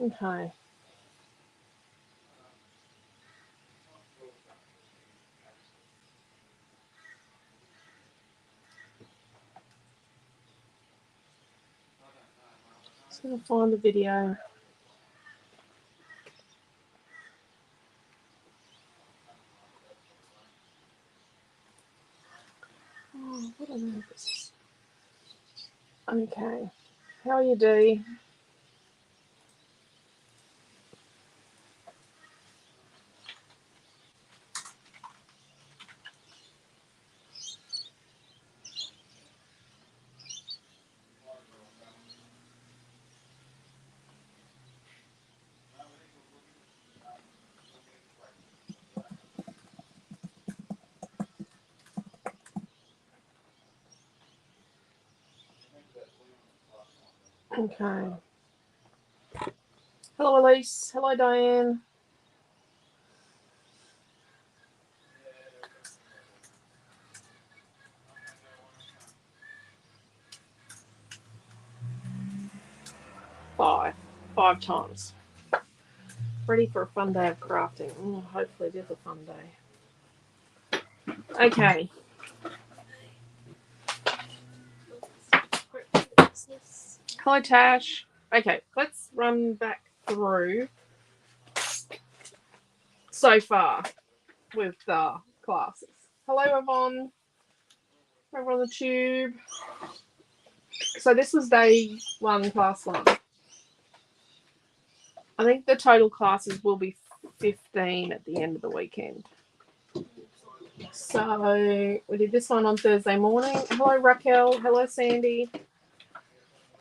Okay. Just gonna find the video. Oh, what on earth is this? Okay. How are you, Dee? Okay. Hello, Elise. Hello, Diane. Five times. Ready for a fun day of crafting. Oh, hopefully it is a fun day. Okay. Hello, Tash. Okay, let's run back through so far with the classes. Hello, Yvonne. Over on the tube. So this was day 1, class 1. I think the total classes will be 15 at the end of the weekend. So we did this one on Thursday morning. Hello, Raquel. Hello, Sandy.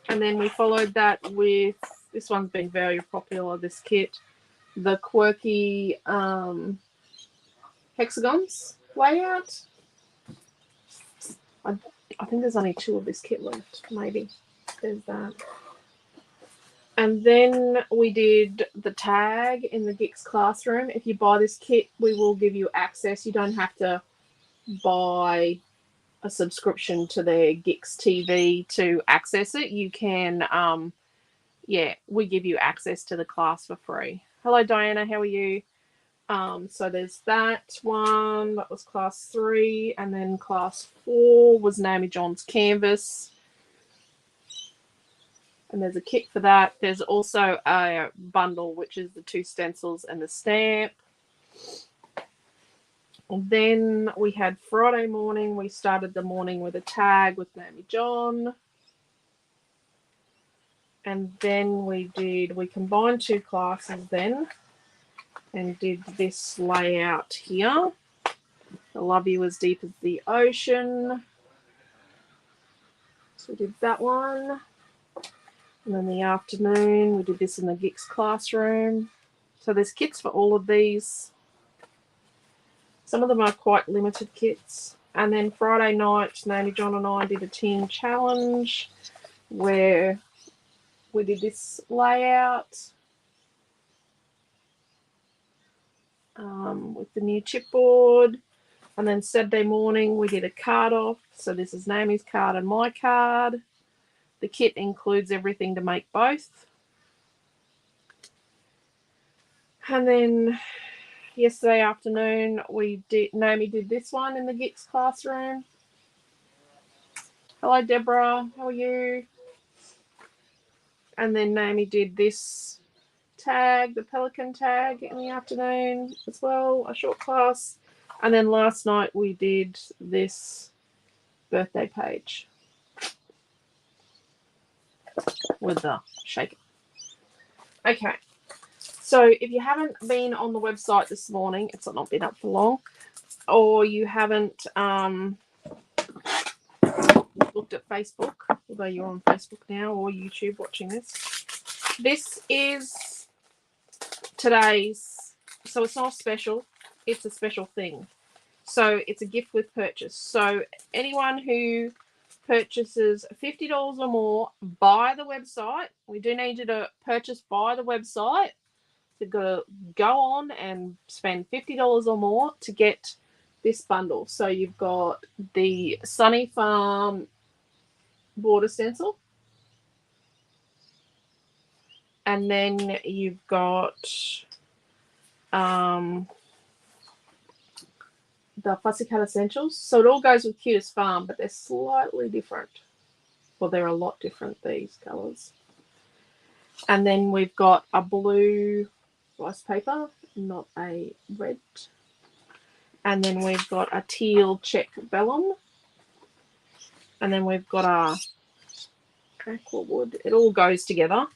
And then we followed that with, this one's been very popular, this kit, the quirky hexagons layout. I think there's only 2 of this kit left, maybe. There's that. And then we did the tag in the GICS classroom. If you buy this kit, we will give you access. You don't have to buy a subscription to their GICS TV to access it. You can, we give you access to the class for free. Hello, Diana. How are you? So there's that one. That was class 3. And then class 4 was Naomi John's canvas. And there's a kit for that. There's also a bundle, which is the 2 stencils and the stamp. And then we had Friday morning. We started the morning with a tag with Naomi John. And then we combined 2 classes then and did this layout here. I love you as deep as the ocean. So we did that one. And then the afternoon, we did this in the GICS classroom. So there's kits for all of these. Some of them are quite limited kits. And then Friday night, Naomi John and I did a team challenge where we did this layout with the new chipboard. And then Saturday morning, we did a card off. So this is Naomi's card and my card. The kit includes everything to make both. And then yesterday afternoon, Naomi did this one in the GICS classroom. Hello, Deborah. How are you? And then Naomi did this tag, the pelican tag, in the afternoon as well, a short class. And then last night we did this birthday page with the shaker. Okay. So if you haven't been on the website this morning, it's not been up for long, or you haven't looked at Facebook, although you're on Facebook now, or YouTube watching this. This is today's, so it's not special, it's a special thing. So it's a gift with purchase. So anyone who purchases $50 or more by the website, we do need you to purchase by the website. You've got to go on and spend $50 or more to get this bundle. So you've got the Sunny Farm border stencil, And then you've got the Fussy Cut Essentials. So it all goes with Cutest Farm, but they're slightly different. Well, they're a lot different, these colours. And then we've got a blue rice paper, not a red. And then we've got a teal check vellum. And then we've got a aqua wood. It all goes together.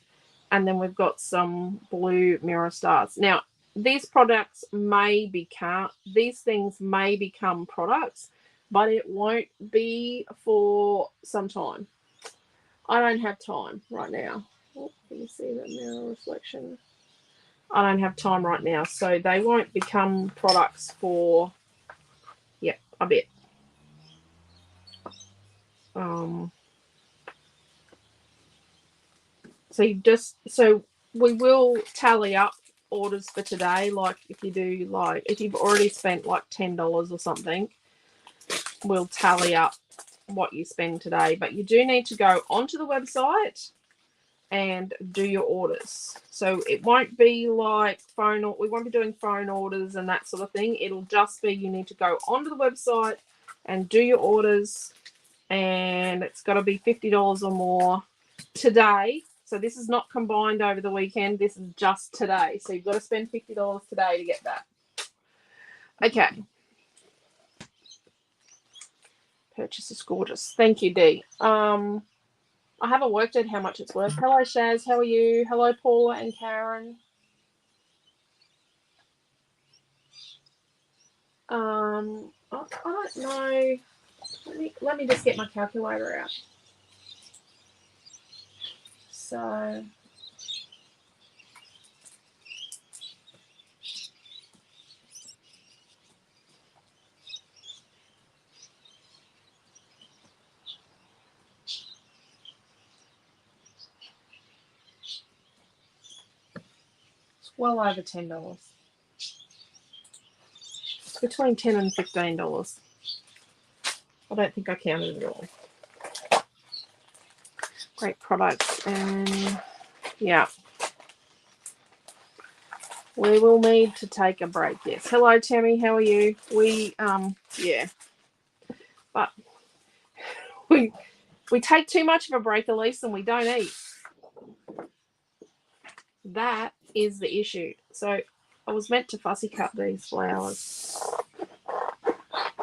And then we've got some blue mirror stars. Now, these products these things may become products, but it won't be for some time. I don't have time right now. Oh, can you see that mirror reflection? I don't have time right now, so they won't become products for, a bit. So we will tally up orders for today. Like if you've already spent like $10 or something, we'll tally up what you spend today. But you do need to go onto the website and do your orders. So it won't be like we won't be doing phone orders and that sort of thing. It'll just be you need to go onto the website and do your orders, and it's got to be $50 or more today. So this is not combined over the weekend. This is just today. So you've got to spend $50 today to get that. Okay. Purchase is gorgeous. Thank you, Dee. I haven't worked out how much it's worth. Hello, Shaz. How are you? Hello, Paula and Karen. I don't know. Let me just get my calculator out. So it's well over $10. It's between $10 and $15. I don't think I counted it all. Great products, and yeah. We will need to take a break. Yes. Hello, Tammy. How are you? Yeah. But we take too much of a break, Elise, and we don't eat. That is the issue. So I was meant to fussy cut these flowers.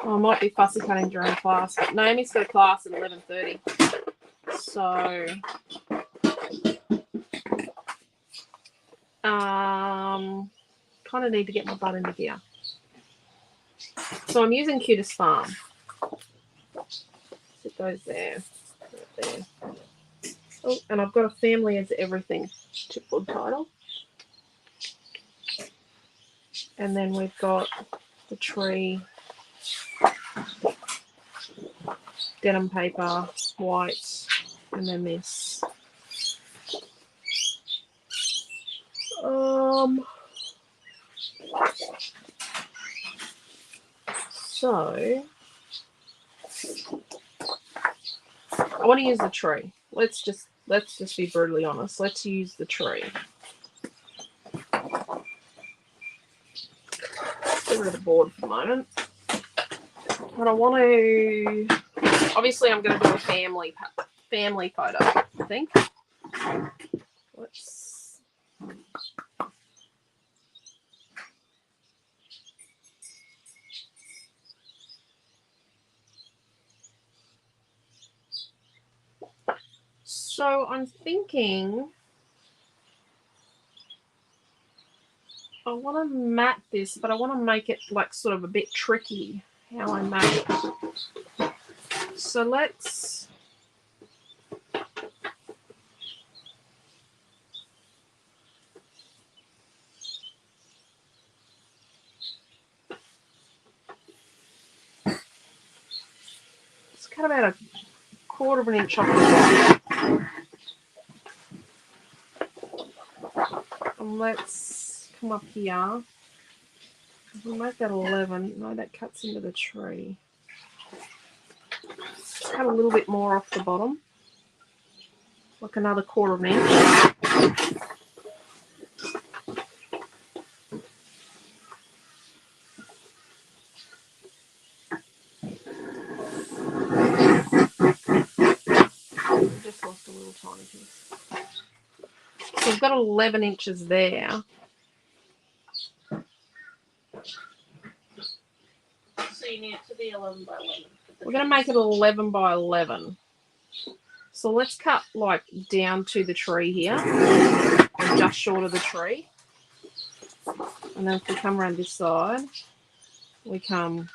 I might be fussy cutting during class, but Naomi's got a class at 11:30. So kind of need to get my butt into gear. So I'm using Cutest Farm. It goes there. Right there. Oh, and I've got a family as everything chipboard title. And then we've got the tree, denim paper, white, and then this. So I want to use the tree. Let's just be brutally honest. Let's use the tree. Get rid of the board for the moment. But I want to. Obviously, I'm going to do a family photo. I think. Let's. So I'm thinking I want to mat this, but I want to make it like sort of a bit tricky how I mat it. So let's cut about a 1/4 of an inch off the bottom. And let's come up here. We'll make that 11. No, that cuts into the tree. Just cut a little bit more off the bottom. Like another 1/4 of an inch. So we've got 11 inches there. So you need it to be 11 by 11. We're going to make it 11 by 11. So let's cut like down to the tree here, or just short of the tree. And then if we come around this side, we come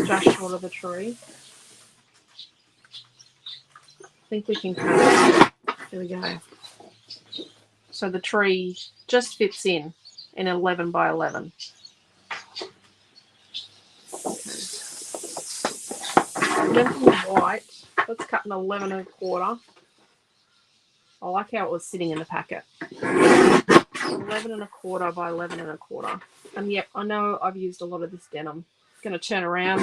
just short of the tree. I think we can cut. There we go. So the tree just fits in 11 by 11. Then from the white, let's cut an 11 1/4. I like how it was sitting in the packet. 11 1/4 by 11 1/4. And yep, I know I've used a lot of this denim. It's going to turn around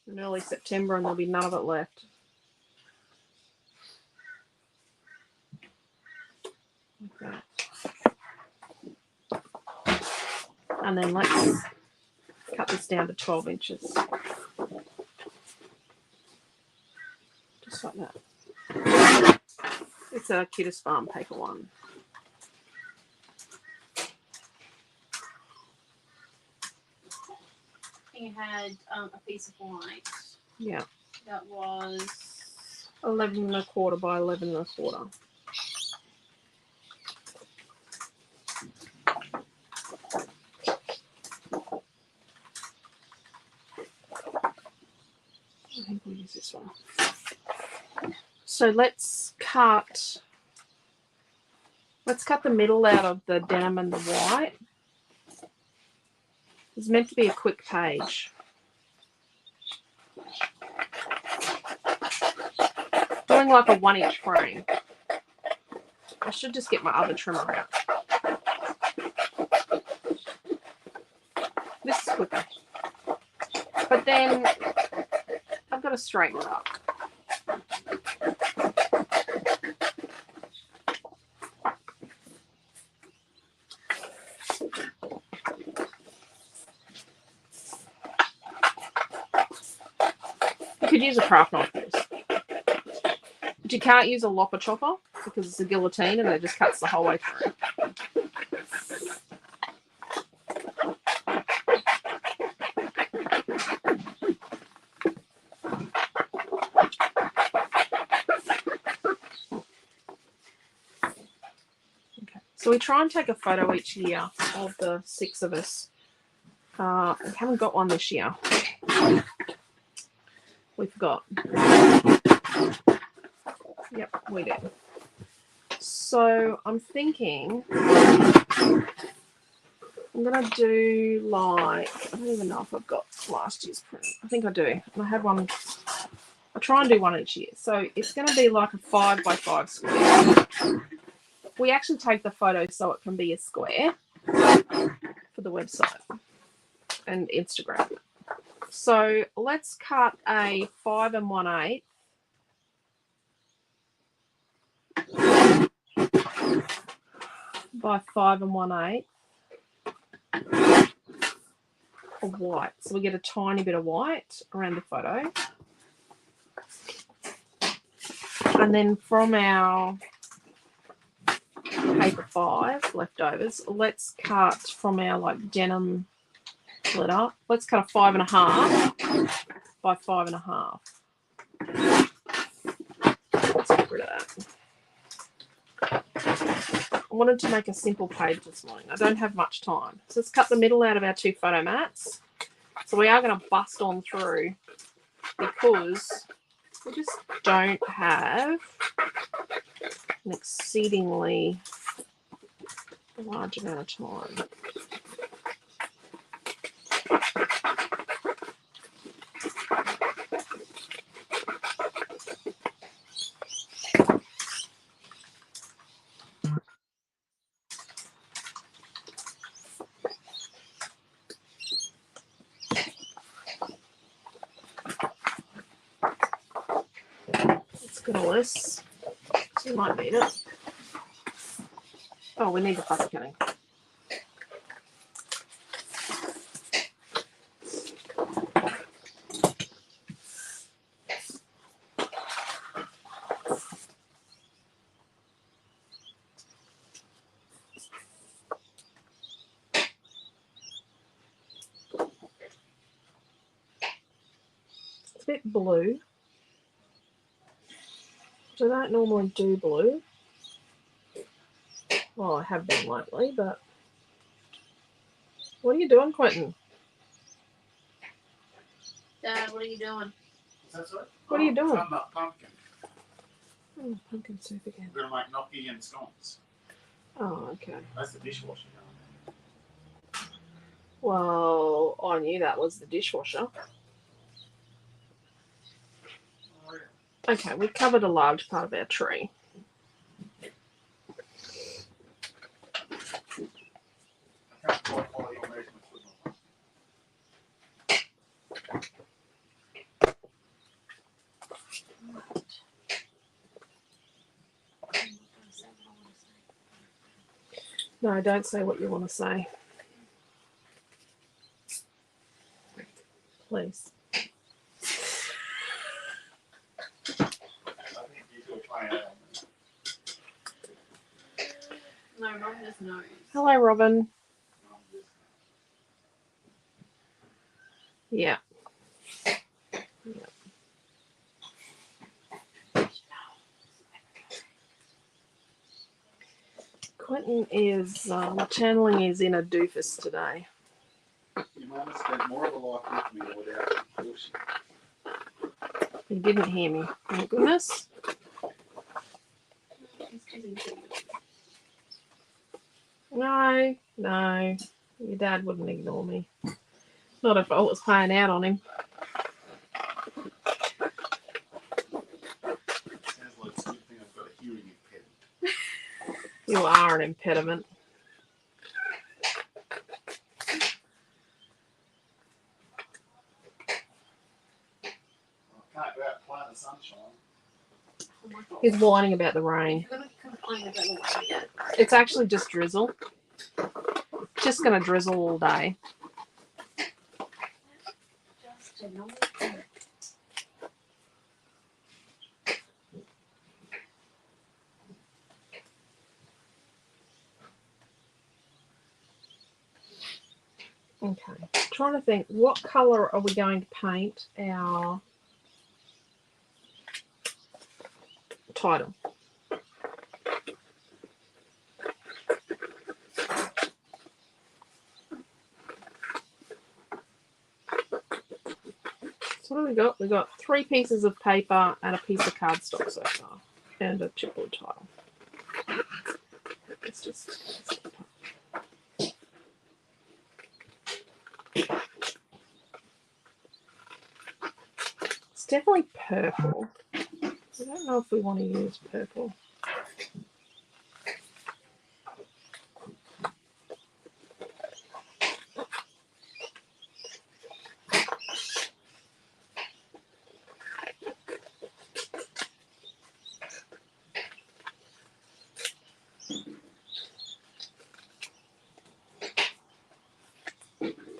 in early September and there'll be none of it left. Okay. And then let's cut this down to 12 inches. Just like that. It's a Cutest Farm paper one. You had a piece of white. Yeah. That was 11 1/4 by 11 1/4. I think we'll use this one. So let's cut the middle out of the denim and the white. It's meant to be a quick page. Doing like a 1-inch frame. I should just get my other trimmer out. This is quicker. But then I've got to straighten it up. You could use a craft knife for this. But you can't use a lopper chopper because it's a guillotine and it just cuts the whole way through. Okay. So we try and take a photo each year of the 6 of us. We haven't got one this year. We forgot. Yep, we did. So I'm thinking I'm gonna do like, I don't even know if I've got last year's print. I think I do. And I had one. I try and do one each year. So it's gonna be like a 5 by 5 square. We actually take the photo so it can be a square for the website and Instagram. So let's cut a 5 1/8 by 5 1/8 of white. So we get a tiny bit of white around the photo. And then from our paper 5 leftovers, let's cut from our like denim glitter. Let's cut a 5 1/2 by 5 1/2. Let's get rid of that. I wanted to make a simple page this morning. I don't have much time. So let's cut the middle out of our 2 photo mats. So we are going to bust on through because we just don't have an exceedingly large amount of time. This, so we might need it. Oh, we need the fussy cutting. bit blue. I don't normally do blue. Well, I have been lately, but what are you doing, Quentin? Dad, what are you doing? What are you doing? Cutting up pumpkin. Oh, pumpkin soup again. We're going to make gnocchi and scones. Oh, okay. That's the dishwasher. Well, I knew that was the dishwasher. Oh, yeah. Okay, we've covered a large part of our tree. I can't quite follow your measurements with my No, don't say what you want to say. Please. I think you two are playing out on No, Mum just knows. Hello, Robin. this. Yeah. Quentin is channeling his inner doofus today. Your mum has spent more of a life with me than without me. He didn't hear me. Thank goodness. He's busy too. No. Your dad wouldn't ignore me. Not if I was playing out on him. Sounds like it's a good thing I've got a hearing impediment. You are an impediment. I can't go out and play in the sunshine. Oh my God. He's whining about the rain. You're going to complain about the weather yet. It's actually just drizzle. Just going to drizzle all day. Just a normal. Okay. Trying to think, what colour are we going to paint our title? So what have we got? We've got 3 pieces of paper and a piece of cardstock so far. And a chipboard tile. It's just... It's definitely purple. I don't know if we want to use purple.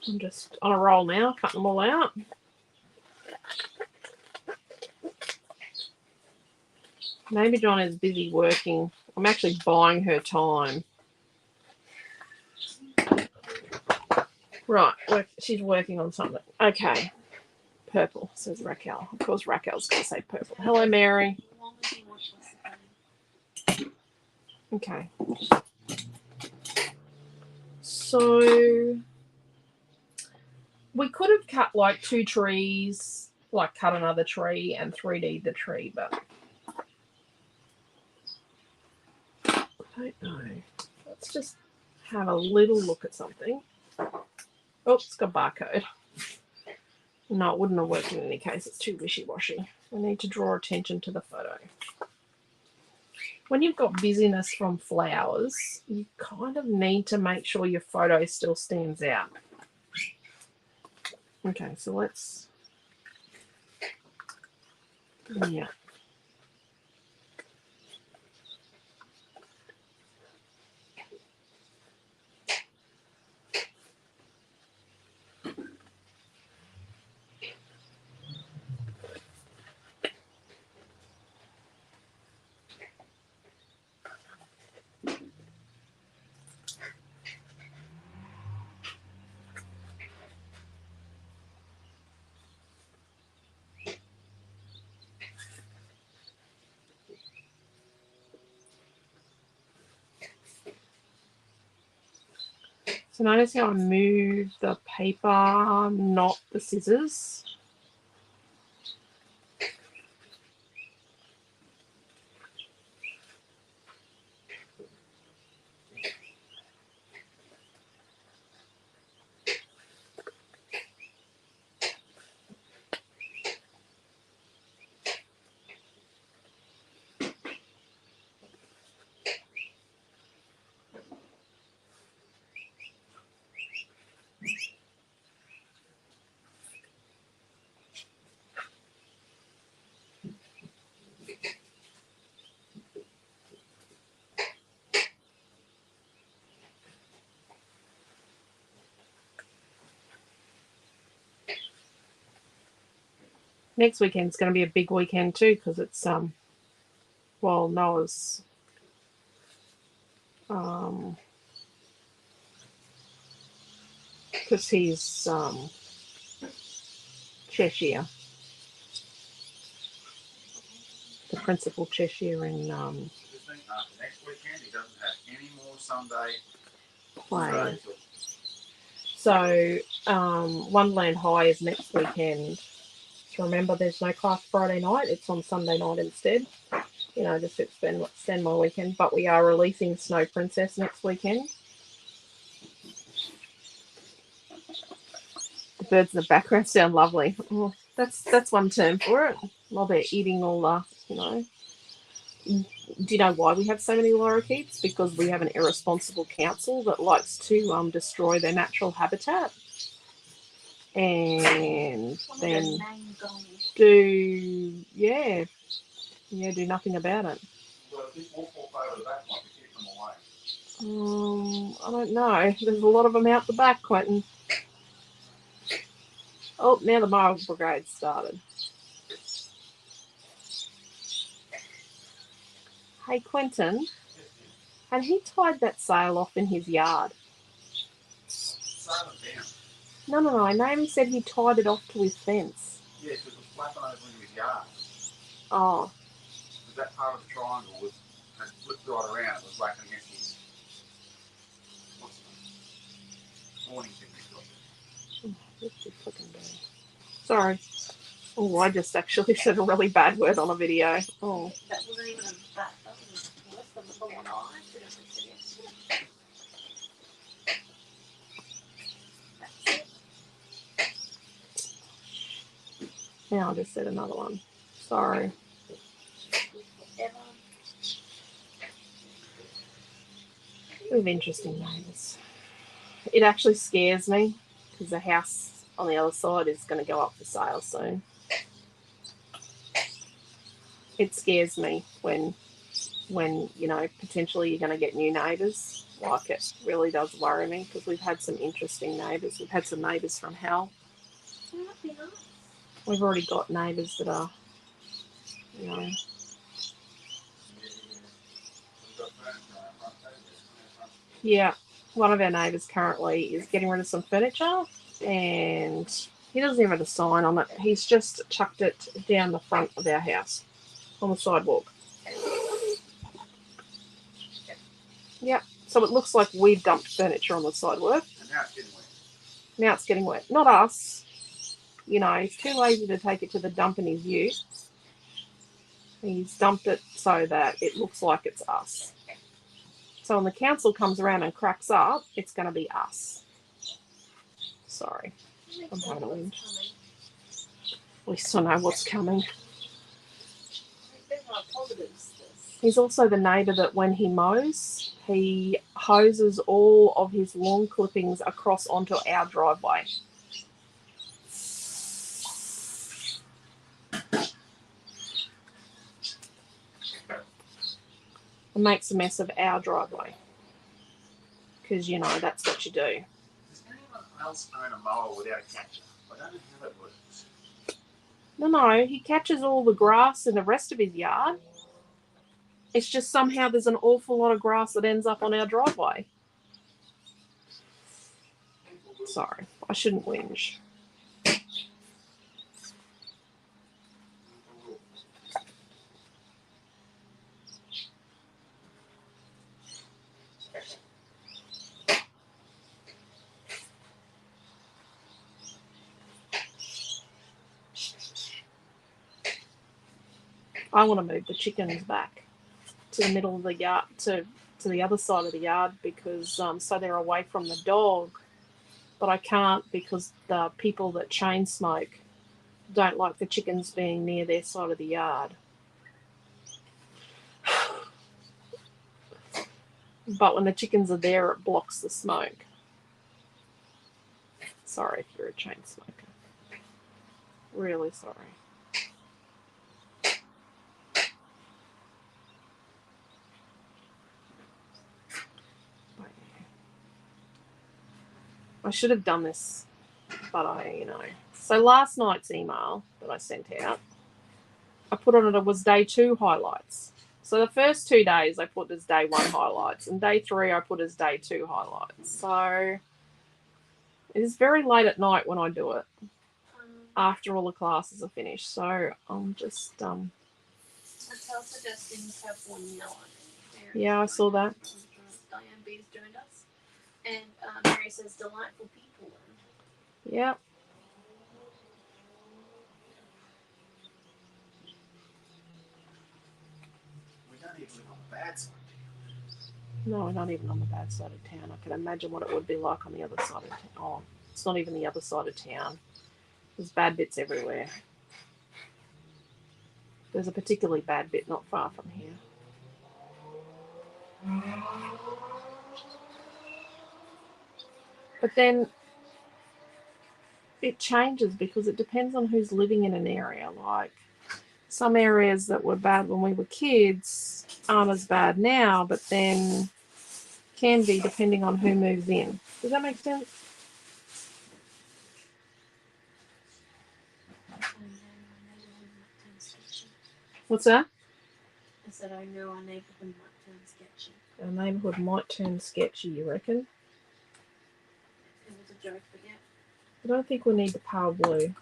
I'm just on a roll now, cutting them all out. Maybe John is busy working. I'm actually buying her time. Right, she's working on something. Okay. Purple, says Raquel. Of course, Raquel's going to say purple. Hello, Mary. As long as you watch this again. Okay. So we could have cut like 2 trees, like cut another tree and 3D the tree, but I don't know. Let's just have a little look at something. Oh, it's got barcode. No, it wouldn't have worked in any case. It's too wishy-washy. We need to draw attention to the photo. When you've got busyness from flowers, you kind of need to make sure your photo still stands out. Okay, so let's... Yeah. So notice how I move the paper, not the scissors. Next weekend's going to be a big weekend too because it's well, Noah's because he's Cheshire, the principal Cheshire in Next weekend he doesn't have any more Sunday play. play. So Wonderland High is next weekend. So remember, there's no class Friday night. It's on Sunday night instead. You know, just to extend my weekend. But we are releasing Snow Princess next weekend. The birds in the background sound lovely. Oh, that's one term for it. While they're eating all the, you know. Do you know why we have so many lorikeets? Because we have an irresponsible council that likes to destroy their natural habitat. And then do nothing about it. Well, if this wolf walk over the back, might be keep them away. I don't know. There's a lot of them out the back, Quentin. Oh, now the mile brigade started. Hey, Quentin, had he tied that sail off in his yard? Sail it down. No. Naomi said he tied it off to his fence. Yes, it was flapping over into his yard. Oh. Because that part of the triangle had flipped right around. It was whacking against his warning thing he's got. Sorry. Oh, I just actually said a really bad word on a video. Oh. That wasn't even a bat. That was worse than the one I did yesterday. Now I just said another one. Sorry. We have interesting neighbours. It actually scares me because the house on the other side is going to go up for sale soon. It scares me when you know, potentially you're going to get new neighbours. Like, it really does worry me because we've had some interesting neighbours. We've had some neighbours from hell. We've already got neighbours that are, you know. Yeah, one of our neighbours currently is getting rid of some furniture and he doesn't even have a sign on it. He's just chucked it down the front of our house on the sidewalk. Yeah, so it looks like we've dumped furniture on the sidewalk. And now it's getting wet. Now it's getting wet. Not us. You know, he's too lazy to take it to the dump in his ute. He's dumped it so that it looks like it's us. So when the council comes around and cracks up, it's going to be us. Sorry. I'm having a whinge. At least I know what's coming. He's also the neighbour that when he mows, he hoses all of his lawn clippings across onto our driveway. And makes a mess of our driveway. Because, you know, that's what you do. Does anyone else own a mower without a catcher? I don't know how that works. No, he catches all the grass in the rest of his yard. It's just somehow there's an awful lot of grass that ends up on our driveway. Sorry, I shouldn't whinge. I want to move the chickens back to the middle of the yard, to the other side of the yard, because so they're away from the dog. But I can't because the people that chain smoke don't like the chickens being near their side of the yard. But when the chickens are there, it blocks the smoke. Sorry if you're a chain smoker. Really sorry. I should have done this, but So last night's email that I sent out, I put on it was day 2 highlights. So the first 2 days I put as day 1 highlights, and day 3 I put as day 2 highlights. So it is very late at night when I do it, after all the classes are finished. So I'm just Diane yeah, I saw that. Diane B's joined us, and Mary says delightful people. Yeah. We don't even live on the bad side. No, we're not even on the bad side of town. I can imagine what it would be like on the other side of town. Oh, it's not even the other side of town. There's bad bits everywhere. There's a particularly bad bit not far from here. But then it changes because it depends on who's living in an area. Like some areas that were bad when we were kids aren't as bad now, but then can be depending on who moves in. Does that make sense? What's that? I said I know our neighbourhood might turn sketchy. Our neighbourhood might turn sketchy, you reckon? It was a joke, but yeah. I don't think we need the pale blue.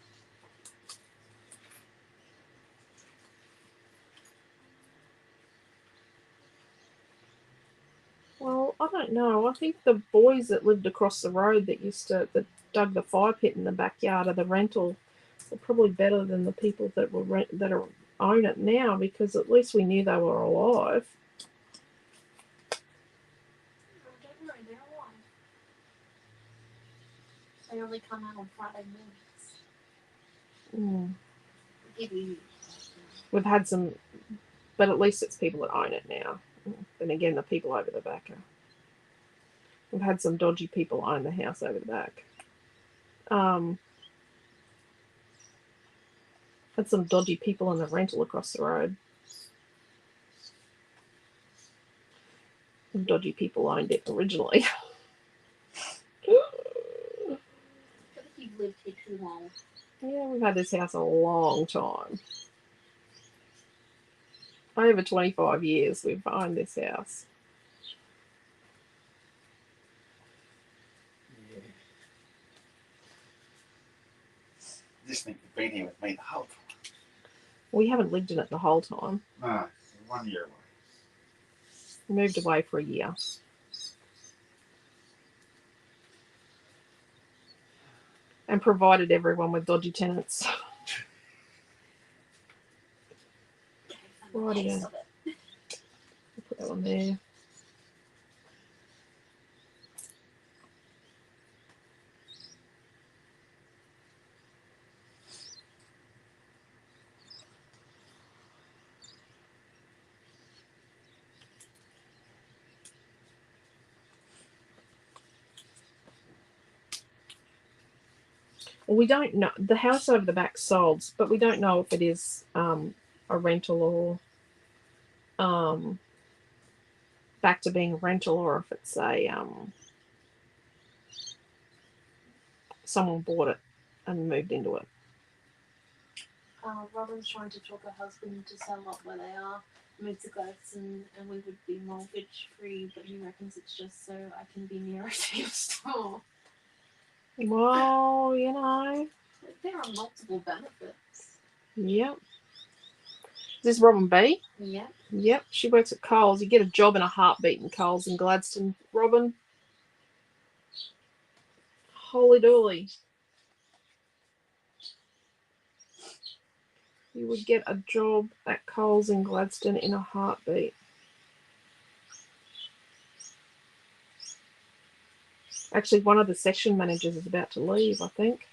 Well, I don't know. I think the boys that lived across the road that dug the fire pit in the backyard of the rental are probably better than the people that own it now, because at least we knew they were alive. I don't know, they're alive. They only come out on Friday mornings. We've had some, but at least it's people that own it now. Then again, the people over the back we've had some dodgy people own the house over the back. Had some dodgy people in the rental across the road. Some dodgy people owned it originally. I feel like you've lived here too long. Yeah, we've had this house a long time. Over 25 years we've owned this house. Yeah. Just think you've been here with me the whole time. We haven't lived in it the whole time. No, 1 year away. We moved away for a year. And provided everyone with dodgy tenants. Righty, put that one there. Well, we don't know. The house over the back sold, but we don't know if it is a rental or back to being a rental, or if it's a someone bought it and moved into it. Robin's trying to talk her husband to sell up where they are, move to Gladstone, and we would be mortgage free, but he reckons it's just so I can be nearer to your store. Well, There are multiple benefits. Yep. Is this Robin B? Yep. Yep. She works at Coles. You get a job in a heartbeat in Coles in Gladstone. Robin. Holy dooly. You would get a job at Coles in Gladstone in a heartbeat. Actually, one of the section managers is about to leave, I think.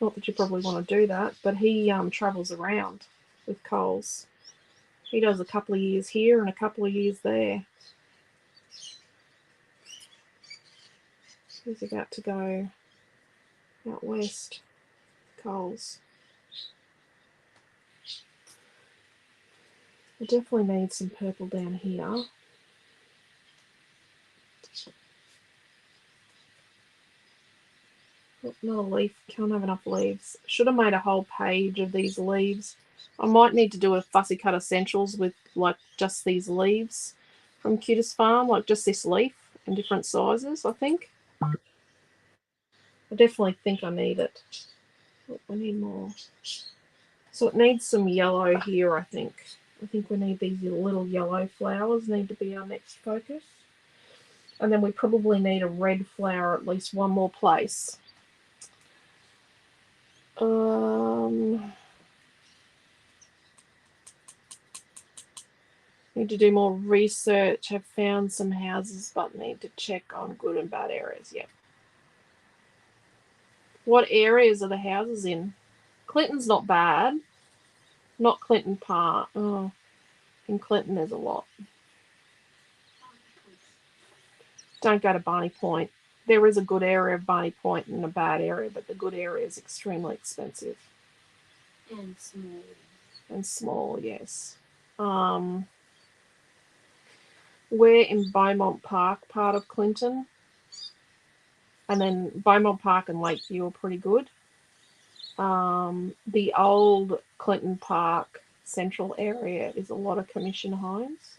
Not that you probably want to do that, but he travels around with Coles. He does a couple of years here and a couple of years there. He's about to go out west, Coles. I definitely need some purple down here. Oh, not a leaf. Can't have enough leaves. Should have made a whole page of these leaves. I might need to do a fussy cut essentials with like just these leaves from Cutest Farm, like just this leaf in different sizes, I think. I definitely think I need it. Oh, I need more. So it needs some yellow here, I think. I think we need these little yellow flowers need to be our next focus. And then we probably need a red flower at least one more place. Need to do more research. Have found some houses, but need to check on good and bad areas. Yep. What areas are the houses in? Clinton's not bad. Not Clinton Park. Oh, in Clinton there's a lot. Don't go to Barney Point. There is a good area of Barney Point and a bad area, but the good area is extremely expensive. And small. And small, yes. We're in Beaumont Park, part of Clinton. And then Beaumont Park and Lakeview are pretty good. The old Clinton Park central area is a lot of commission homes.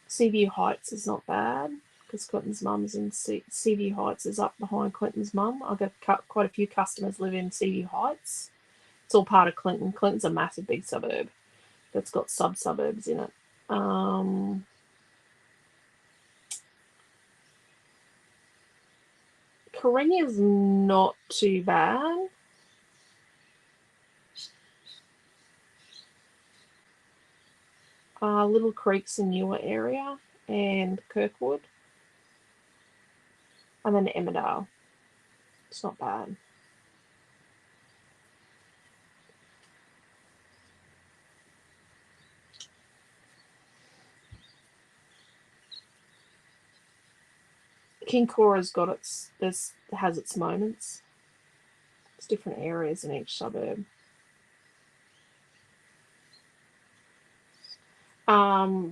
Seaview Heights is not bad because Clinton's mum's in Seaview Heights is up behind Clinton's mum. I've got quite a few customers live in Seaview Heights. It's all part of Clinton. Clinton's a massive big suburb that's got sub-suburbs in it. Karenya's not too bad. Little Creek's a newer area, and Kirkwood. And then Emmerdale. It's not bad. King Cora's got has its moments. It's different areas in each suburb.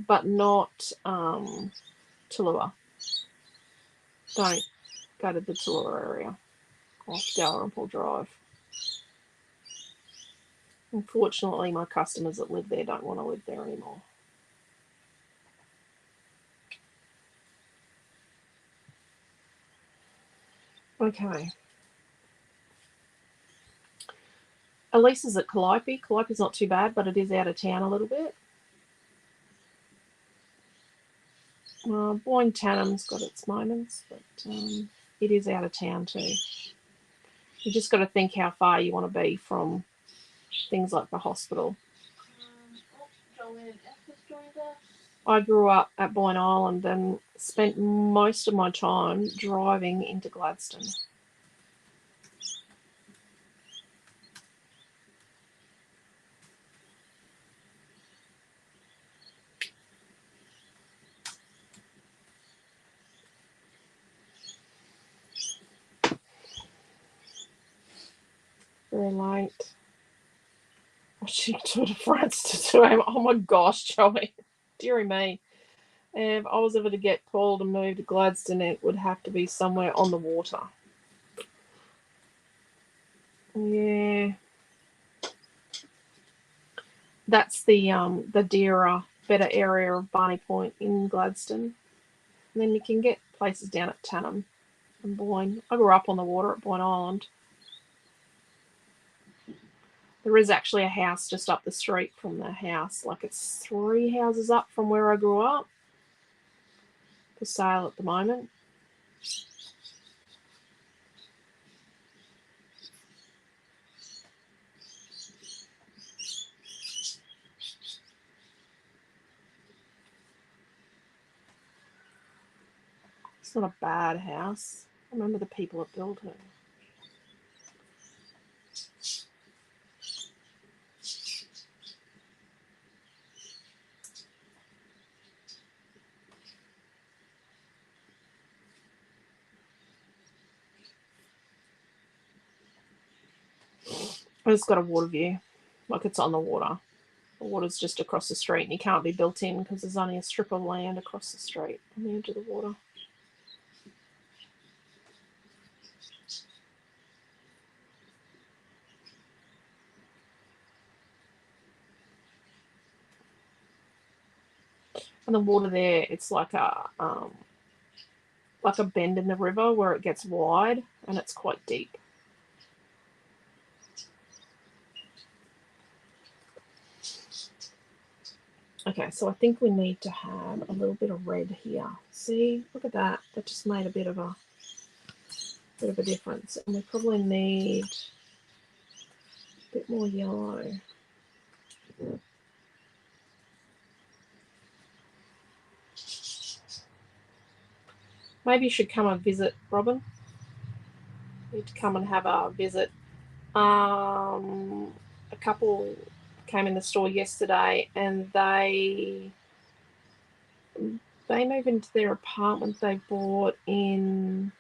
But not Toowoomba. Don't go to the Toowoomba area off Dalrymple Drive. Unfortunately, my customers that live there don't want to live there anymore. Okay. Elise is at Calliope. Calliope's not too bad, but it is out of town a little bit. Boyne Tannum's got its moments, but it is out of town too. You just got to think how far you want to be from things like the hospital. I grew up at Boyne Island and spent most of my time driving into Gladstone. Very late. Watching Tour de France to 2 a.m. Oh my gosh, Joey. Deary me. If I was ever to get Paul to move to Gladstone, it would have to be somewhere on the water. Yeah. That's the dearer, better area of Barney Point in Gladstone. And then you can get places down at Tannum and Boyne. I grew up on the water at Boyne Island. There is actually a house just up the street from the house. Like it's 3 houses up from where I grew up. For sale at the moment. It's not a bad house. I remember the people that built it. It's got a water view, like it's on the water. The water's just across the street and you can't be built in because there's only a strip of land across the street on the edge of the water. And the water there, it's like a bend in the river where it gets wide and it's quite deep. Okay, so I think we need to have a little bit of red here. See, look at that. That just made a bit of a difference. And we probably need a bit more yellow. Maybe you should come and visit, Robin. You need to come and have a visit. A couple came in the store yesterday and they moved into their apartment they bought in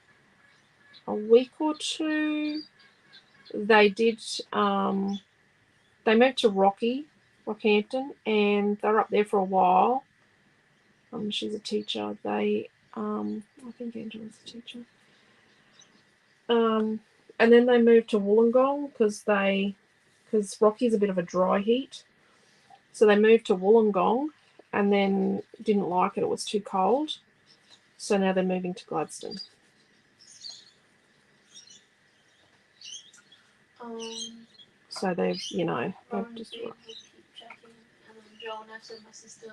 a week or two. They did they moved to Rockhampton, and they were up there for a while. She's a teacher. I think Angela's a teacher. And then they moved to Wollongong because Rocky's a bit of a dry heat. So they moved to Wollongong and then didn't like it. It was too cold. So now they're moving to Gladstone. So they've just... Keep checking. And then Joanna said my sister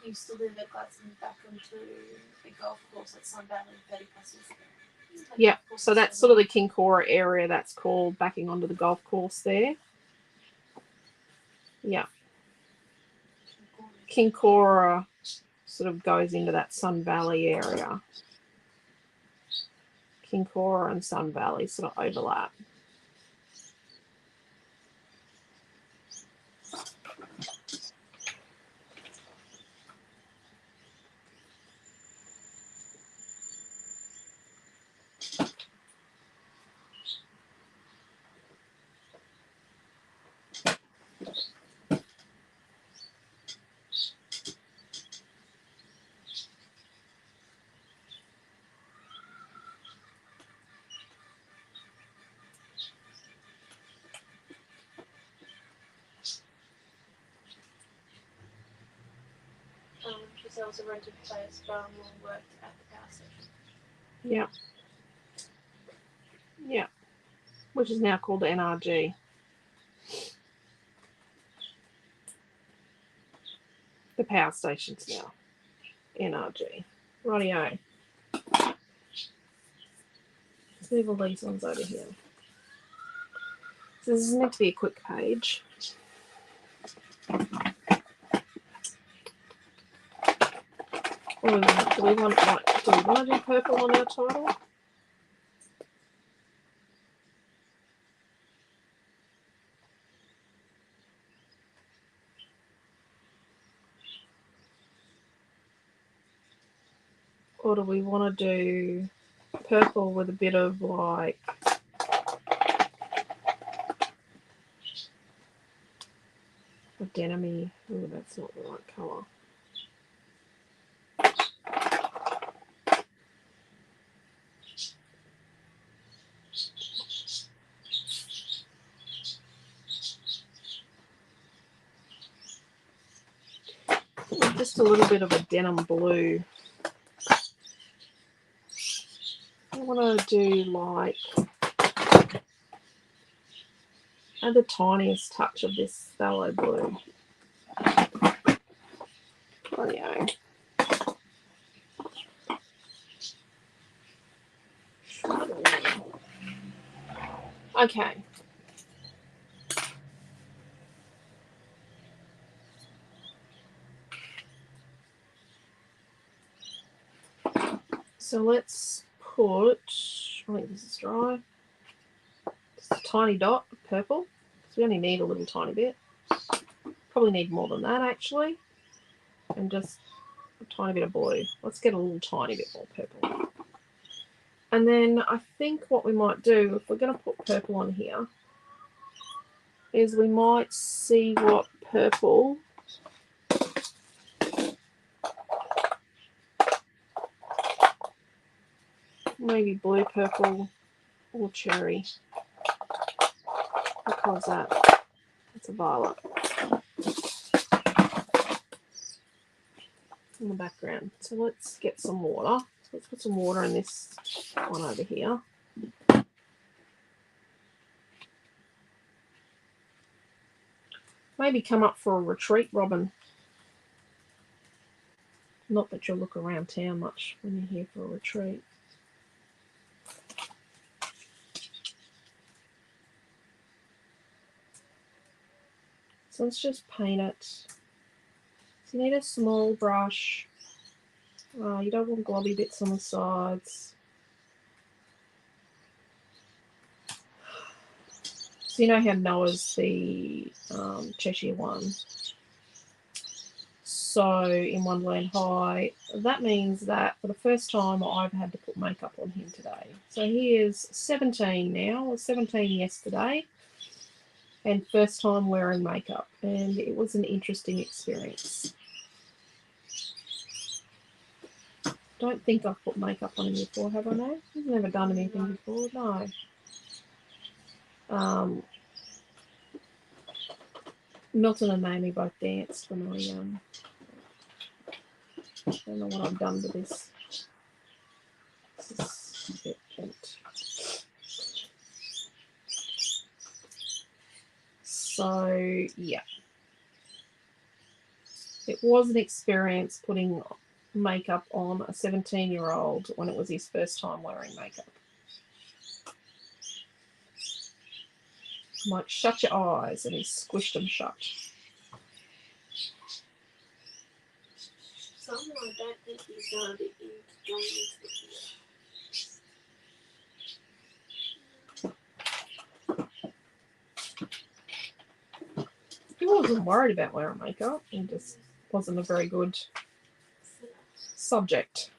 used to live at Gladstone back onto the golf course at Sun Valley, 30 plus years ago. Yeah, so that's sort of the Kincora area, that's called, backing onto the golf course there. Yeah. Kincora sort of goes into that Sun Valley area. Kincora and Sun Valley sort of overlap. She's also rented a place, but worked at the power station. Yeah. Yeah. Which is now called NRG. The power station's now NRG. Rightio. Let's move all these ones over here. So this is meant to be a quick page. Do we want to do purple on our title? Or do we want to do purple with a bit of like a denim-y? Oh, that's not the right colour. Just a little bit of a denim blue. I want to do like Add the tiniest touch of this phthalo blue. Rightio. Okay. So let's put, I think this is dry, just a tiny dot of purple, because we only need a little tiny bit. Probably need more than that actually. And just a tiny bit of blue. Let's get a little tiny bit more purple. And then I think what we might do, if we're going to put purple on here, is we might see what purple maybe blue purple or cherry. What colour is that? It's a violet in the background. So let's get some water. Let's put some water in this one over here. Maybe come up for a retreat, Robin. Not that you'll look around town much when you're here for a retreat. So let's just paint it. So you need a small brush. You don't want globby bits on the sides. So you know how Noah's the Cheshire one. So in Wonderland High, that means that for the first time I've had to put makeup on him today. So he is 17 now, was 17 yesterday, and first time wearing makeup, and it was an interesting experience. Don't think I've put makeup on him before, have I? No, I've never done anything before. No. Milton and Amy both danced when I don't know what I've done to this. This is a bit bent. So yeah, it was an experience putting makeup on a 17-year-old when it was his first time wearing makeup. I'm like, shut your eyes, and he squished them shut. Someone I don't think he's going to be going into the He wasn't worried about wearing makeup. He just wasn't a very good subject.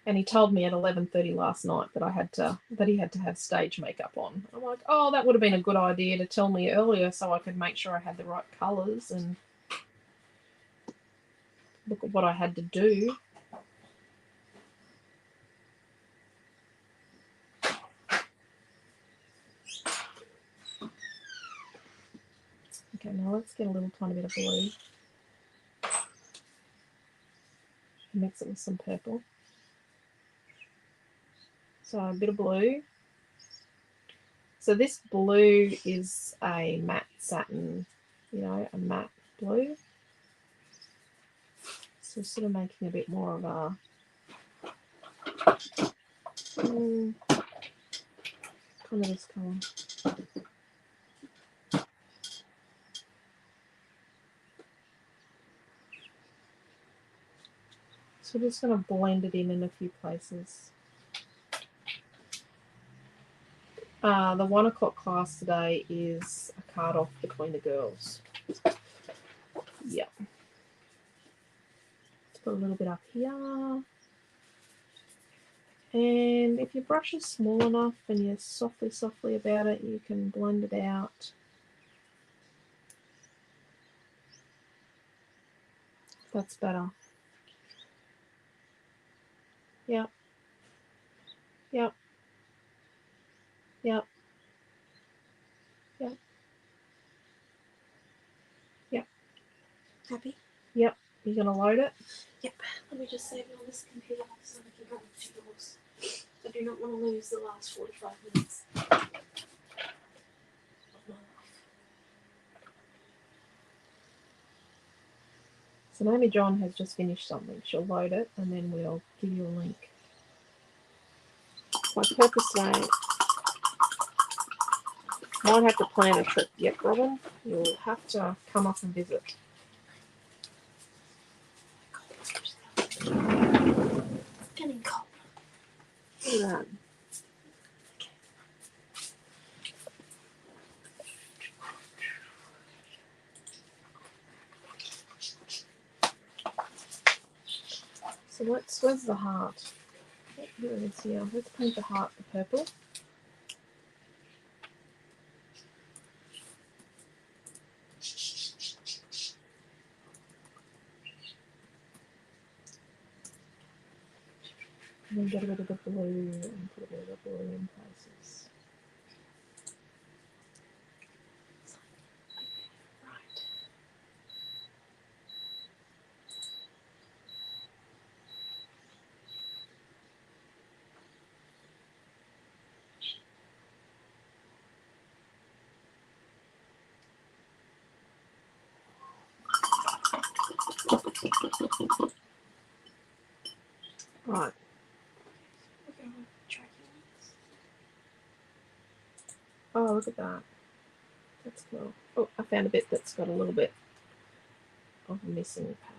And he told me at 11:30 last night that he had to have stage makeup on. I'm like, oh, that would have been a good idea to tell me earlier so I could make sure I had the right colours and look at what I had to do. Okay, now let's get a little tiny bit of blue. Mix it with some purple. So a bit of blue. So this blue is a matte satin, a matte blue. So sort of making a bit more of a kind of this colour. So we're just going to blend it in a few places. The 1 o'clock class today is a card off between the girls. Yeah. Let's put a little bit up here. And if your brush is small enough and you're softly about it, you can blend it out. That's better. Yep. Yep. Yep. Yep. Yep. Happy? Yep. You're going to load it? Yep. Let me just save it on this computer so I can run to yours. I do not want to lose the last 45 minutes. So Naomi John has just finished something. She'll load it and then we'll give you a link. My purpose today. Might have to plan a trip yet, Robin. You'll have to come up and visit. Getting cold. Look at that. So where's the heart? Here it is here. Let's paint the heart the purple. And then get rid of the blue and put a bit of the blue in places. Right. Right. Okay, we're tracking this. Oh, look at that. That's cool. Oh, I found a bit that's got a little bit of a missing patch.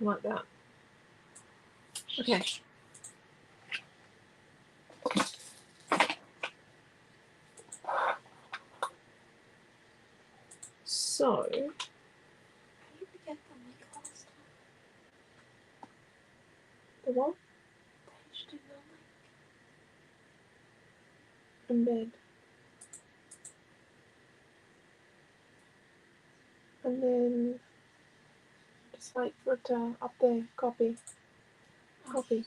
Like that. Okay. So, How did we get the link last time? the one Page did not link. embed. And then just wait for it to up there. Copy. Copy.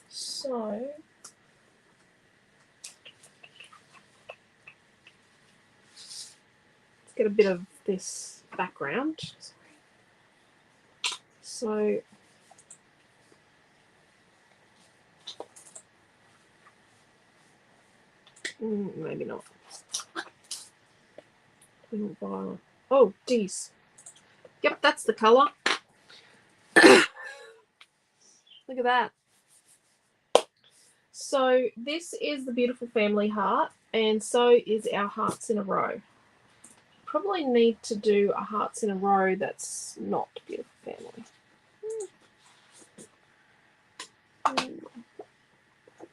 So let's get a bit of this background. So maybe not. We want violet. Oh, geez. Yep, that's the color. Look at that. So this is the beautiful family heart, and so is our hearts in a row. Probably need to do a hearts in a row that's not beautiful family.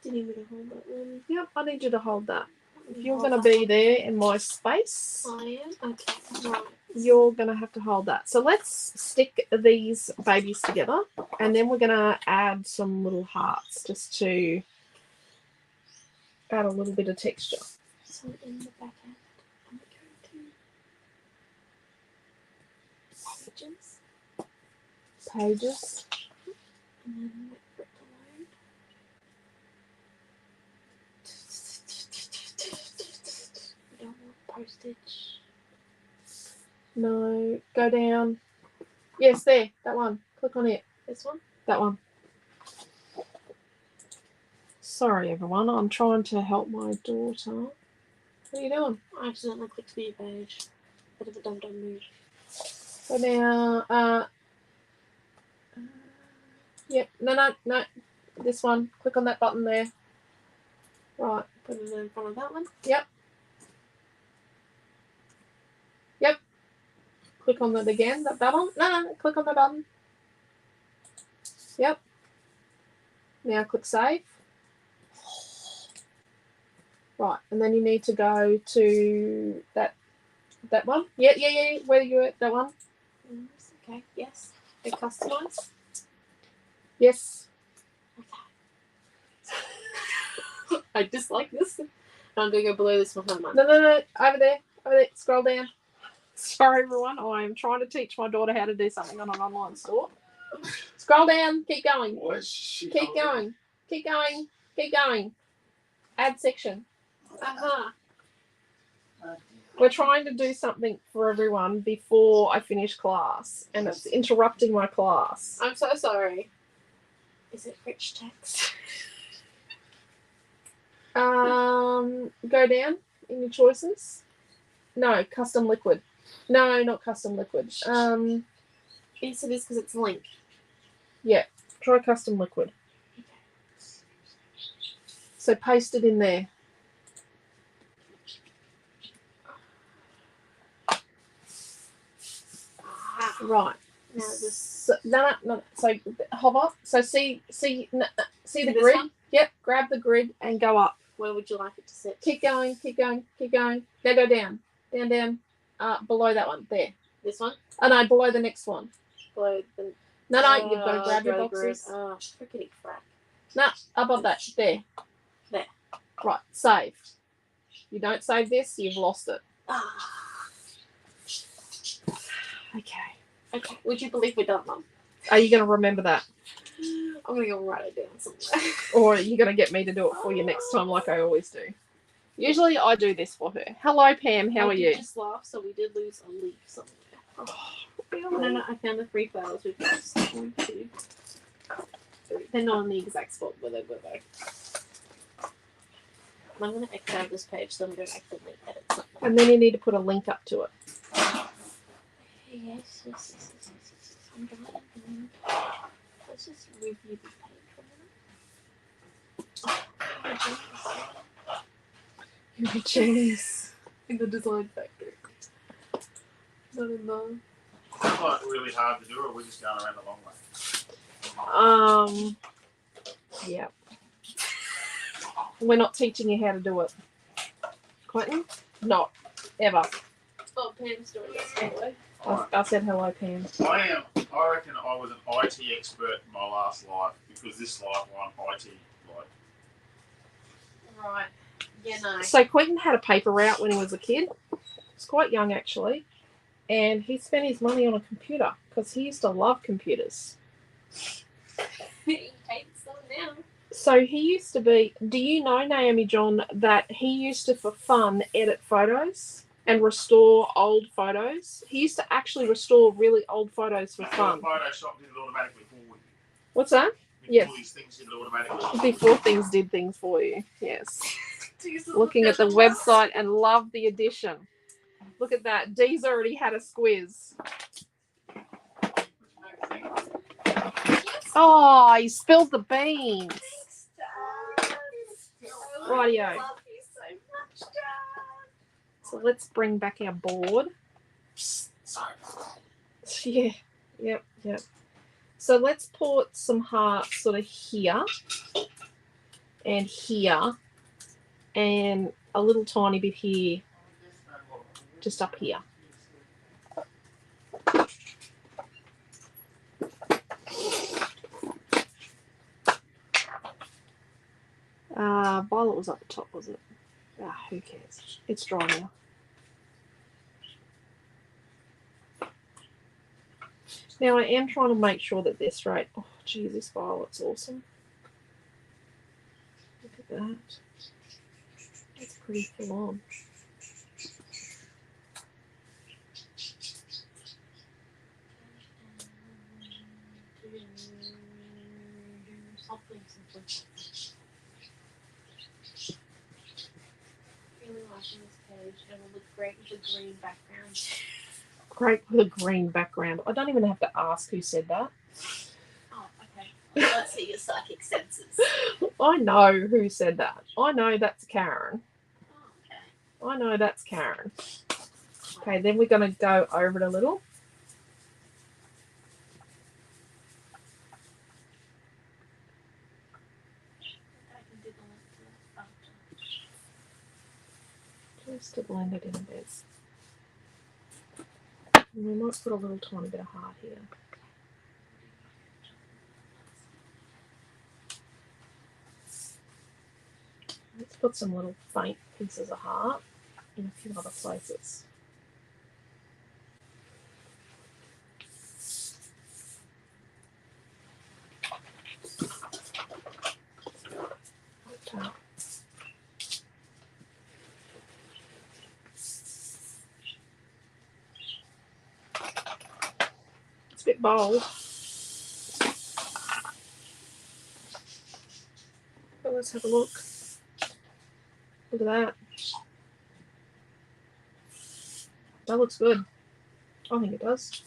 Didn't even hold that one. Yep, I need you to hold that. If you're going to be there in my space, I am? Okay, right. you're going to have to hold that. So let's stick these babies together, and then we're going to add some little hearts just to add a little bit of texture. So in the back end, I'm going to pages, Pages. and then wait for it to load. We don't want postage. No, go down. Yes, there, that one. Click on it. This one? That one. Sorry, everyone. I'm trying to help my daughter. What are you doing? I accidentally clicked view page. Bit of a dum-dum move. Go down. Yep. No. This one. Click on that button there. Right. Put it in front of that one. Yep. Click on that again. That button. No. Click on the button. Yep. Now click save. Right, and then you need to go to that one. Yeah. Where you at? That one. Okay, yes. Go customize. Yes. Okay. I dislike this. I'm going to go below this one. Hold on. No. Over there. Scroll down. Sorry, everyone. I am trying to teach my daughter how to do something on an online store. Scroll down. Keep going. What's she Keep going. Keep going. Keep going. Add section. Aha. Oh, dear. We're trying to do something for everyone before I finish class, and it's interrupting my class. I'm so sorry. Is it rich text? Go down in your choices. No, custom liquid. No, not custom liquid. Yes, it is because it's linked. Yeah, try custom liquid. So paste it in there. Aha. Right. Now this. So, no. So hover. So see the This grid. one? Yep. Grab the grid and go up. Where would you like it to sit? Keep going. Keep going. Keep going. Now go down. Down. Below that one. There. This one? Oh no, below the next one. Below the. No, you've got to grab your the boxes. grid. Oh, frickety frack. No, above that. There. There. Right. Save. You don't save this, you've lost it. Ah. Okay. Okay. Would you believe we're done, Mum? Are you going to remember that? I'm gonna go write it down somewhere. Or are you going to get me to do it for you next time like I always do? Usually I do this for her. Hello, Pam. How are I you? did just laugh, so we did lose a leaf somewhere. No, I found the 3 files we've lost. 1, 2, 3. They're not on the exact spot where they were though. I'm gonna X out this page so I'm gonna accidentally edit something. And then you need to put a link up to it. Yes. I'm done. Let's just review the page for a minute. You're a genius. In the design factory. Not in the. It's like really hard to do, or we're just going around the long way. Yeah. We're not teaching you how to do it. Quentin? Not. Ever. Oh, Pam's doing this anyway. I said hello, Pam. I reckon I was an IT expert in my last life because this life I'm IT like. Right. Yeah, no. So Quentin had a paper route when he was a kid. He's quite young actually. And he spent his money on a computer because he used to love computers. He hates them now. So he used to be, do you know, Naomi John, that he used to, for fun, edit photos and restore old photos? He used to actually restore really old photos for fun. Photoshop did it automatically for you. What's that? Yes. All these things did it automatically. Before things did things for you. Yes. Looking at the website and love the addition. Look at that. Dee's already had a squiz. Oh, he spilled the beans. Thanks, Dad. Rightio. I love you so much, Dad. So let's bring back our board. Sorry. Yeah. Yep. So let's put some hearts sort of here and here and a little tiny bit here, just up here. Violet was up the top, was it? Who cares? It's dry now. Now I am trying to make sure that they're straight. Oh, gee, this violet's awesome. Look at that. That's pretty full on. Really liking this page and will look great with a green background. Great with a green background. I don't even have to ask who said that. Oh, okay. Let's see your psychic senses. I know who said that. I know that's Karen. Oh, okay. I know that's Karen. Okay, then we're going to go over it a little. Just to blend it in a bit. And we might put a little tiny bit of heart here. Let's put some little faint pieces of heart in a few other places. bowl. But let's have a look. Look at that. That looks good. I think it does.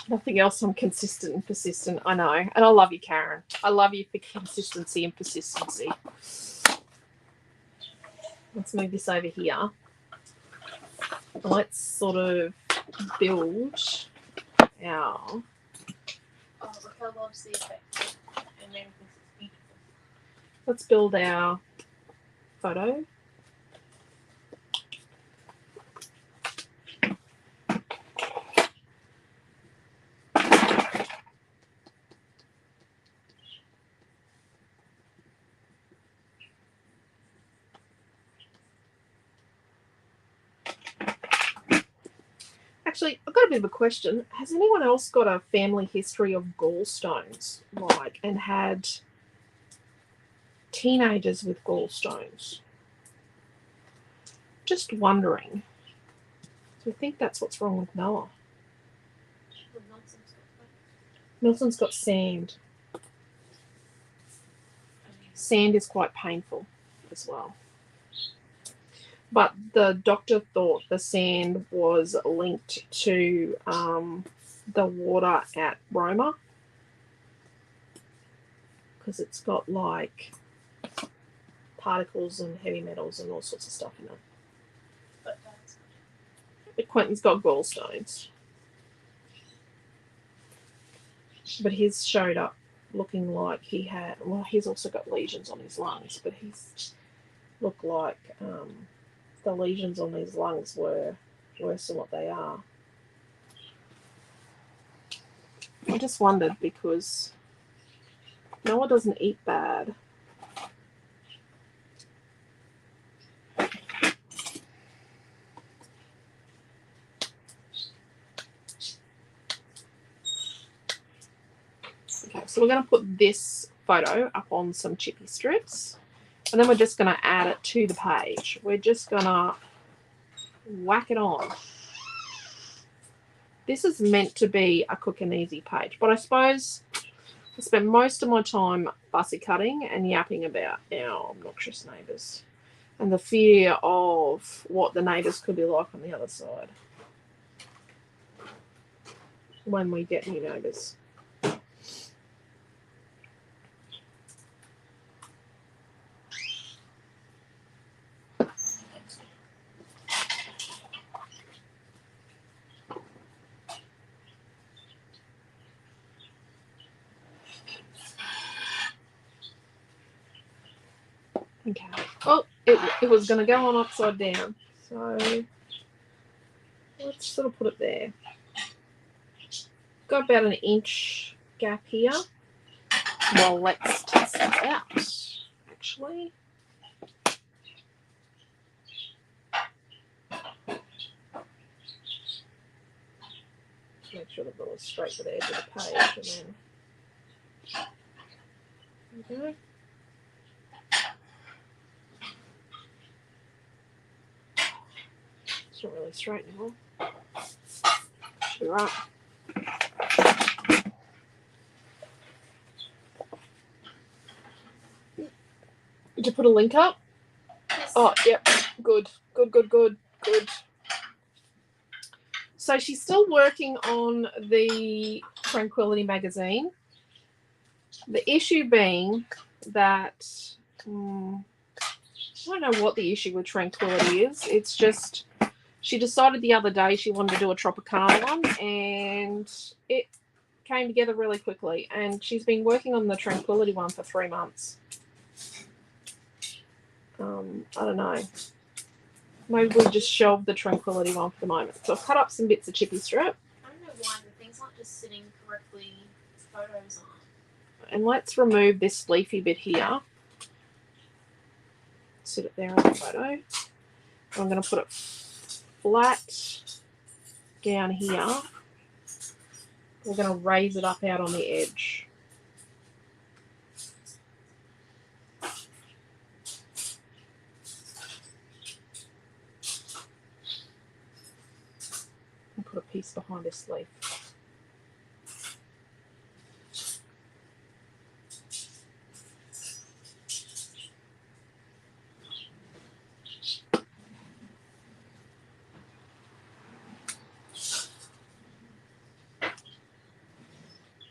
Nothing else. I'm consistent and persistent. I know. And I love you, Karen. I love you for consistency and persistency. Let's move this over here. Let's sort of build our... Oh, Raquel loves the effect. And Mary thinks it's beautiful. Let's build our photo. Actually, I've got a bit of a question. Has anyone else got a family history of gallstones, like, and had teenagers with gallstones? Just wondering. Do you think that's what's wrong with Noah? Milton's got sand. Sand is quite painful as well. But the doctor thought the sand was linked to the water at Roma, because it's got like particles and heavy metals and all sorts of stuff in it. But Quentin's got gallstones. But his showed up looking like he had, well, he's also got lesions on his lungs, but he's looked like the lesions on his lungs were worse than what they are. I just wondered because Noah doesn't eat bad. Okay, so we're going to put this photo up on some chippy strips. And then we're just going to add it to the page. We're just going to whack it on. This is meant to be a quick and easy page, but I suppose I spent most of my time fussy cutting and yapping about our obnoxious neighbours and the fear of what the neighbours could be like on the other side when we get new neighbours. Okay. Oh, it was going to go on upside down. So let's sort of put it there. Got about an inch gap here. Well, let's test that out, actually. Make sure the ball is straight to the edge of the page. And then, there we go. It's not really straight anymore. Should be right. Did you put a link up? Yes. Oh, yep. Good. Good. So she's still working on the Tranquility magazine. The issue being that I don't know what the issue with Tranquility is. It's just she decided the other day she wanted to do a Tropicana one, and it came together really quickly. And she's been working on the Tranquility one for 3 months. I don't know. Maybe we'll just shelve the Tranquility one for the moment. So I've cut up some bits of chippy strip. I don't know why the things aren't just sitting correctly. Photos on. And let's remove this leafy bit here. Sit it there on the photo. I'm going to put it flat down here. We're going to raise it up out on the edge. behind this leaf.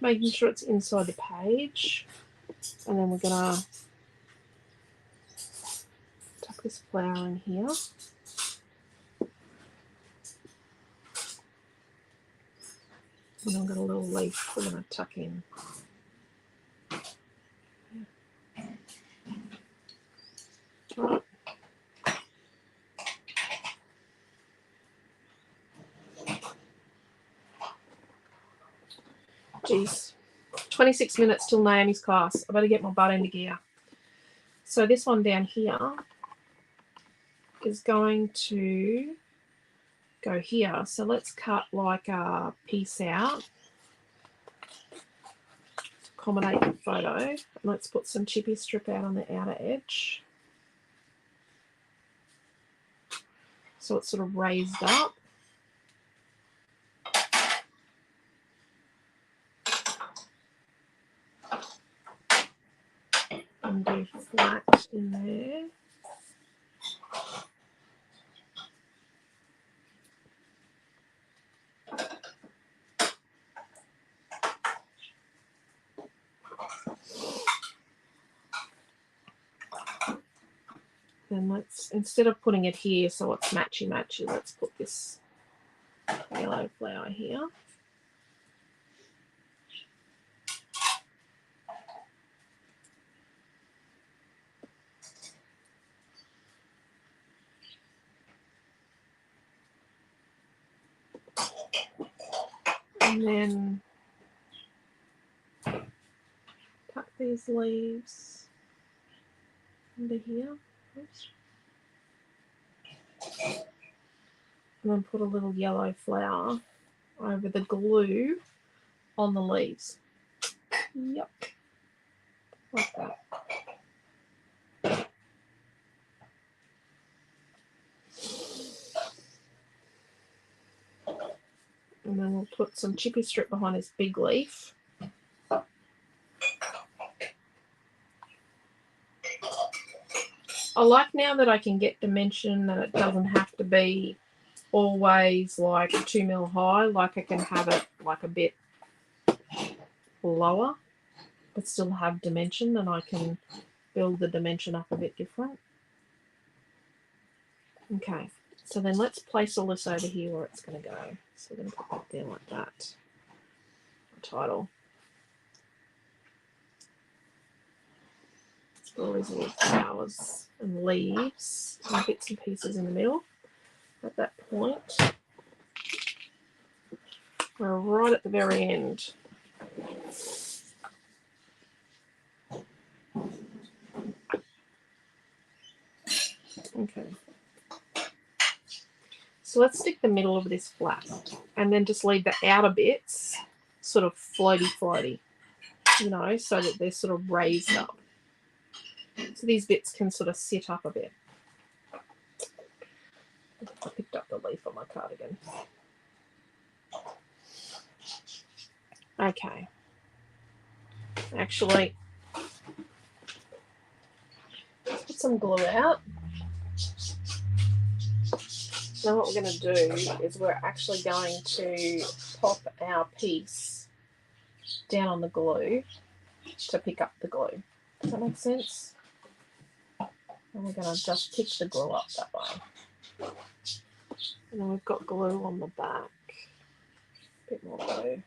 Making sure it's inside the page, and then we're gonna tuck this flower in here. And I've got a little leaf we're gonna tuck in. Right. Geez, 26 minutes till Naomi's class. I better get my butt into gear. So this one down here is going to go here. So let's cut like a piece out to accommodate the photo. And let's put some chippy strip out on the outer edge. So it's sort of raised up. And do flat in there. Then let's, instead of putting it here so it's matchy-matchy, let's put this yellow flower here. And then tuck these leaves under here. Oops. And then put a little yellow flower over the glue on the leaves. Yep. Like that. And then we'll put some chippy strip behind this big leaf. I like now that I can get dimension and it doesn't have to be always like 2 mil high. Like I can have it like a bit lower but still have dimension, and I can build the dimension up a bit different. Okay, so then let's place all this over here where it's going to go. So we're going to put that there like that. Title. All these little flowers and leaves and bits and pieces in the middle. At that point, we're right at the very end. Okay. So let's stick the middle of this flat and then just leave the outer bits sort of floaty, you know, so that they're sort of raised up. So these bits can sort of sit up a bit. I picked up the leaf on my cardigan. Okay. Actually, let's put some glue out. Now what we're going to do is we're actually going to pop our piece down on the glue to pick up the glue. Does that make sense? And we're going to just pick the glue up that way. And then we've got glue on the back. A bit more glue.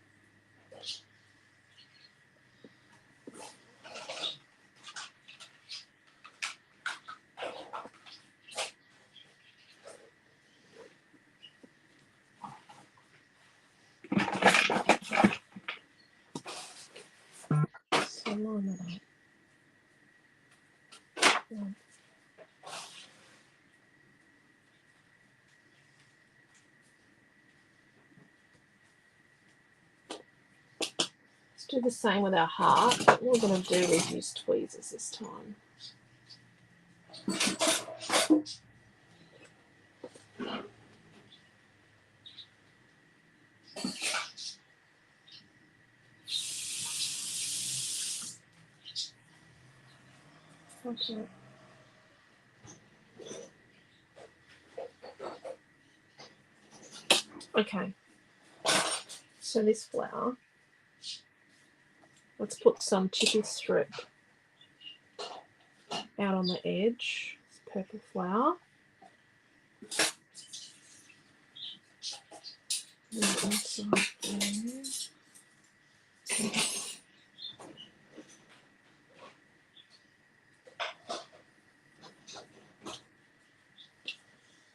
So line that up. Yeah. Do the same with our heart, but what we're going to do is use tweezers this time. Okay. Okay. So this flower, let's put some chippy strip out on the edge. This purple flower. And inside there.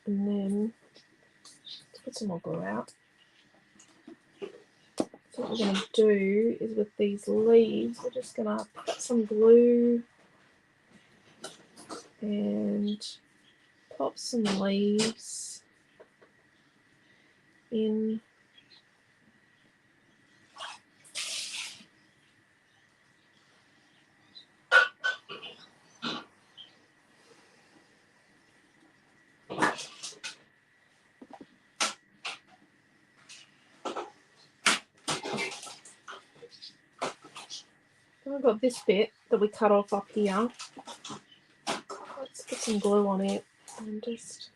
And then let's put some more glue out. So what we're going to do is with these leaves, we're just going to put some glue and pop some leaves in. And I've got this bit that we cut off up here. Let's put some glue on it and just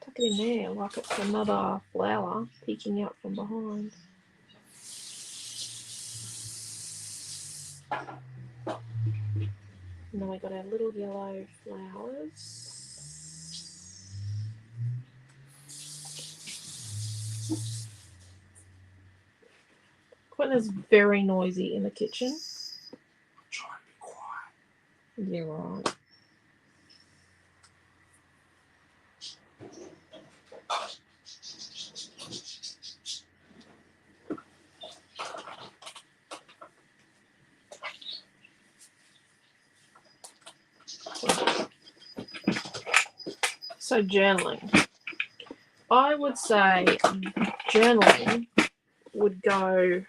tuck it in there like it's another flower peeking out from behind. And then we got our little yellow flowers. Quentin is very noisy in the kitchen. I'm trying to be quiet. Yeah, right. So journaling. I would say journaling would go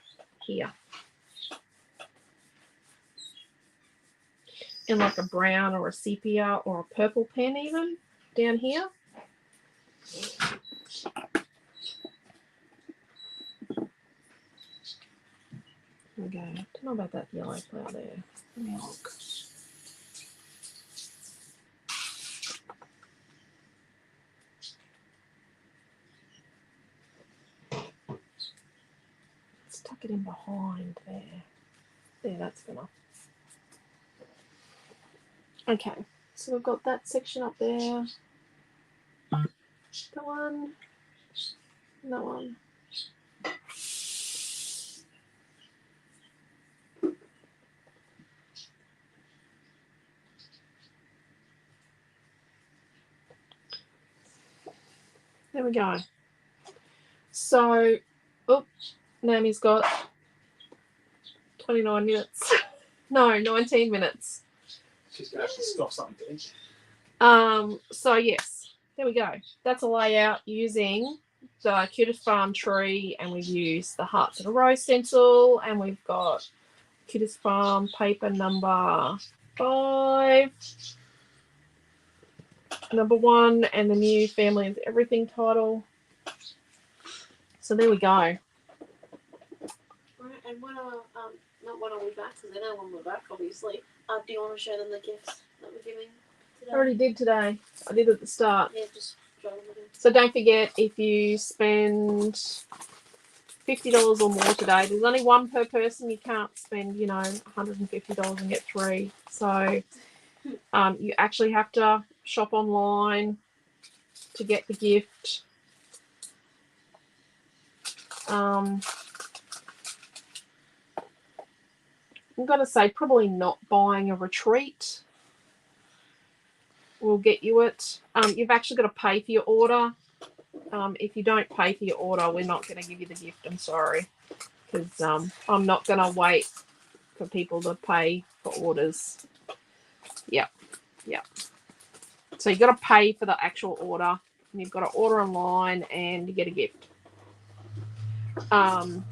here. In like a brown or a sepia or a purple pen even down here. Okay, don't know about that yellow flower there. Let me look. Let's tuck it in behind there. There, that's gonna. Okay, so we've got that section up there. That one. That one. There we go. So, oh, Naomi's got 29 minutes. No, 19 minutes. She's going to have to stop something to eat. So yes, there we go. That's a layout using the Cutest Farm tree, and we've used the Hearts in a Row stencil, and we've got Cutest Farm paper number 5, number 1, and the new Family is Everything title. So there we go. Right, and when not when are we back? Because I know when we're back, obviously. Do you want to show them the gifts that we're giving today? I already did today. I did at the start. Yeah, just show them again. So don't forget, if you spend $50 or more today, there's only one per person. You can't spend, you know, $150 and get 3. So you actually have to shop online to get the gift. I've got to say, probably not buying a retreat will get you it. You've actually got to pay for your order. If you don't pay for your order, we're not going to give you the gift. I'm sorry, because I'm not going to wait for people to pay for orders. Yep. So you've got to pay for the actual order, and you've got to order online, and you get a gift. And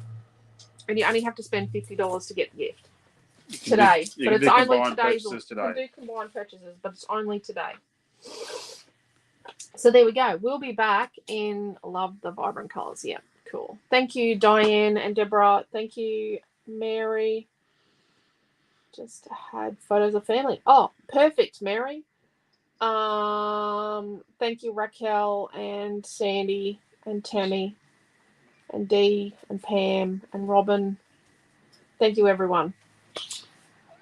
you only have to spend $50 to get the gift today. But it's only today's. You can do combined purchases, but it's only today. So there we go. We'll be back in Love the Vibrant Colours. Yeah, cool. Thank you, Diane and Deborah. Thank you, Mary. Just had photos of family. Oh, perfect, Mary. Thank you, Raquel and Sandy and Tammy and Dee and Pam and Robin. Thank you, everyone.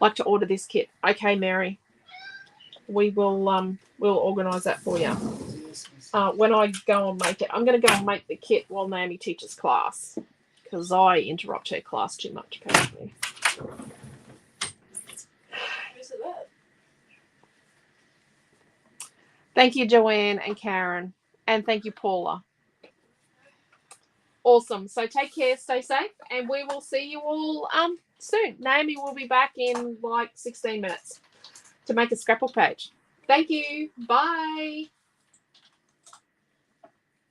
Like to order this kit. Okay, Mary. We will we'll organise that for you. When I go and make it, I'm going to go and make the kit while Naomi teaches class because I interrupt her class too much, apparently. Thank you, Joanne and Karen, and thank you, Paula. Awesome. So take care, stay safe, and we will see you all soon. Naomi will be back in like 16 minutes to make a scrapbook page. Thank you. Bye.